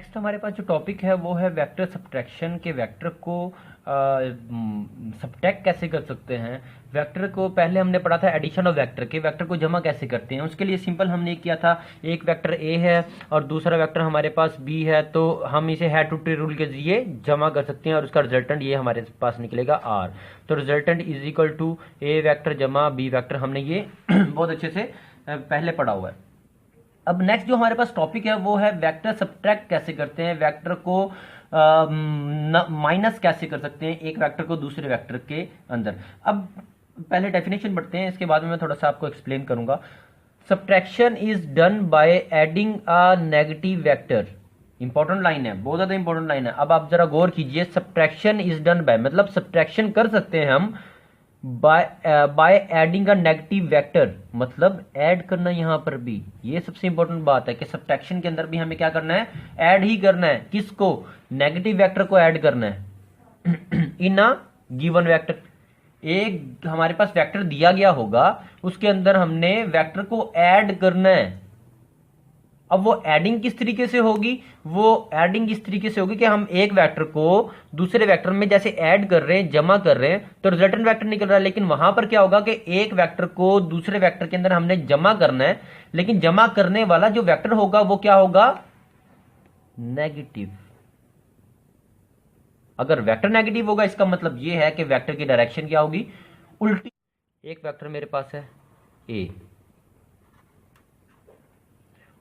Next हमारे पास जो topic है वो है वेक्टर सब्ट्रैक्शन के वेक्टर को सब्ट्रैक्ट कैसे कर सकते हैं। वेक्टर को पहले हमने पढ़ा था एडिशन ऑफ वेक्टर के वेक्टर को जमा कैसे करते हैं। उसके लिए सिंपल हमने किया था, एक वेक्टर ए है और दूसरा वेक्टर हमारे पास बी है, तो हम इसे हेड टू टेल रूल के जरिए जमा कर सकते हैं और उसका रिजल्टेंट ये हमारे पास निकलेगा आर। तो resultant is equal to A vector जमा बी वेक्टर, हमने ये बहुत अच्छे से पहले पढ़ा हुआ है। अब नेक्स्ट जो हमारे पास टॉपिक है वो है वेक्टर सब्ट्रैक्ट कैसे करते हैं, वेक्टर को माइनस कैसे कर सकते हैं एक वेक्टर को दूसरे वेक्टर के अंदर। अब पहले डेफिनेशन पढ़ते हैं, इसके बाद में मैं थोड़ा सा आपको एक्सप्लेन करूंगा। Subtraction is done by adding a negative vector. Important line है, बहुत ज्यादा इंपॉर्टेंट लाइन है। अब आप जरा गौर कीजिए, सब्ट्रैक्शन इज डन बाय मतलब सब्ट्रैक्शन कर सकते हैं हम by adding a negative vector, मतलब ऐड करना। यहां पर भी ये सबसे इंपॉर्टेंट बात है कि सब्ट्रैक्शन के अंदर भी हमें क्या करना है, ऐड ही करना है। किसको? नेगेटिव वेक्टर को ऐड करना है इन अ गिवन वेक्टर। एक हमारे पास वेक्टर दिया गया होगा, उसके अंदर हमने वेक्टर को ऐड करना है। अब वो एडिंग किस तरीके से होगी? वो एडिंग इस तरीके से होगी कि हम एक वेक्टर को दूसरे वेक्टर में जैसे ऐड कर रहे हैं, जमा कर रहे हैं, तो रिजल्टेंट वेक्टर निकल रहा है। लेकिन वहां पर क्या होगा कि एक वेक्टर को दूसरे वेक्टर के अंदर हमने जमा करना है, लेकिन जमा करने वाला जो वेक्टर होगा वो क्या होगा? नेगेटिव। अगर वेक्टर नेगेटिव होगा इसका मतलब ये है कि वेक्टर की डायरेक्शन क्या होगी? उल्टी। एक वेक्टर मेरे पास है ए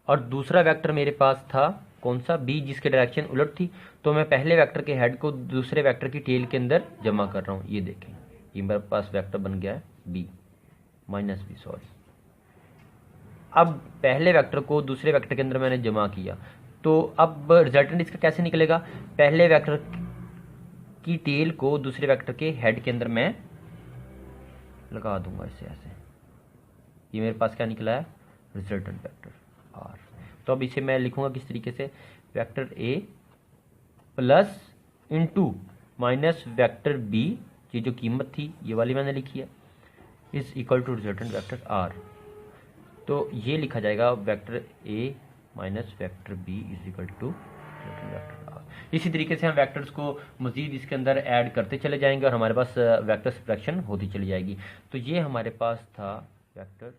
और दूसरा वेक्टर मेरे पास था कौन सा? बी, जिसकी डायरेक्शन उलट थी। तो मैं पहले वेक्टर के हेड को दूसरे वेक्टर की टेल के अंदर जमा कर रहा हूं। ये देखें, ये मेरे पास वेक्टर बन गया है बी माइनस बी, सॉरी। अब पहले वेक्टर को दूसरे वेक्टर के अंदर मैंने जमा किया, तो अब रिजल्टेंट इसका कैसे निकलेगा? पहले वेक्टर की टेल को दूसरे वेक्टर के हेड के अंदर मैं लगा दूंगा इसे ऐसे। ये मेरे पास क्या निकला है? Resultant vector R. तो अब इसे मैं लिखूंगा किस तरीके से? Vector A plus into minus vector B, ये जो कीमत थी ये वाली मैंने लिखी है, is equal to resultant vector R. तो ये लिखा जाएगा vector A minus vector B is equal to resultant vector R. इसी तरीके से हम वेक्टर्स को मजीद इसके अंदर ऐड करते चले जाएंगे और हमारे पास वेक्टर सब्ट्रैक्शन होती चली जाएगी। तो ये हमारे पास था वेक्टर